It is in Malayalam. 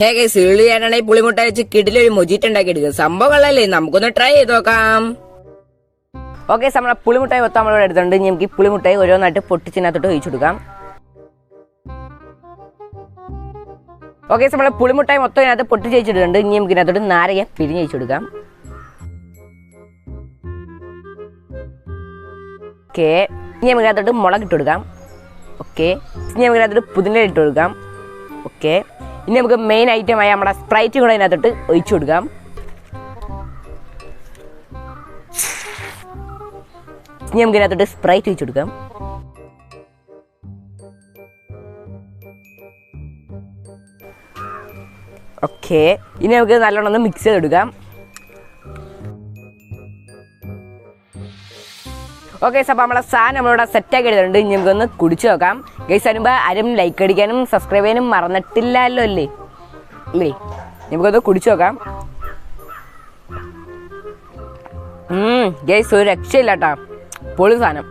ഈ പുളിമുട്ട വെച്ച് കിടിലൊരു മൊജിറ്റ് ഉണ്ടാക്കിയെടുക്കുക. സംഭവം കൊള്ളാല്ലേ, നമുക്കൊന്ന് ട്രൈ ചെയ്ത് നോക്കാം. ഓക്കെ, നമ്മളെ പുളിമുട്ടായി മൊത്തം നമ്മളിവിടെ എടുത്തിട്ടുണ്ട്. ഇനി നമുക്ക് ഈ പുളിമുട്ടായി ഓരോന്നായിട്ട് പൊട്ടിച്ചിനകത്തോട്ട് ഒഴിച്ചു കൊടുക്കാം. ഓക്കെ, നമ്മളെ പുളിമുട്ടായി മൊത്തം ഇതിനകത്ത് പൊട്ടിച്ച് വെച്ചിട്ടുണ്ട്. ഇനി നമുക്ക് ഇതിനകത്തോട്ട് നാരങ്ങ പിരിഞ്ഞ് വെച്ചു കൊടുക്കാം. ഓക്കെ, ഇനി നമുക്ക് ഇതിനകത്തോട്ട് മുളക് ഇട്ട് കൊടുക്കാം. ഓക്കെ, ഇനി നമുക്ക് ഇതിനകത്തോട്ട് പുതിന ഇട്ട് കൊടുക്കാം. ഓക്കെ, ഇനി നമുക്ക് മെയിൻ ഐറ്റമായ നമ്മുടെ സ്പ്രൈറ്റ് കൂടെ ഇതിനകത്തോട്ട് ഒഴിച്ചു കൊടുക്കാം. ഇനി നമുക്ക് ഇതിനകത്തോട്ട് സ്പ്രൈറ്റ് ഒഴിച്ചു കൊടുക്കാം. ഓക്കെ, ഇനി നമുക്ക് നല്ലോണം ഒന്ന് മിക്സ് ചെയ്തെടുക്കാം. ഓക്കെ, അപ്പോൾ നമ്മളെ സാധനം നമ്മളിവിടെ സെറ്റാക്കി എടുത്തിട്ടുണ്ട്. ഇനി നമുക്കൊന്ന് കുടിച്ചു നോക്കാം. ഗൈസ്, അതിനുമ്പോൾ ആരും ലൈക്ക് അടിക്കാനും സബ്സ്ക്രൈബ് ചെയ്യാനും മറന്നിട്ടില്ലല്ലോ അല്ലേ? നമുക്കൊന്ന് കുടിച്ചു നോക്കാം. ഗൈസ്, ഒരു രക്ഷയില്ല കേട്ടോ, പൊളി സാധനം.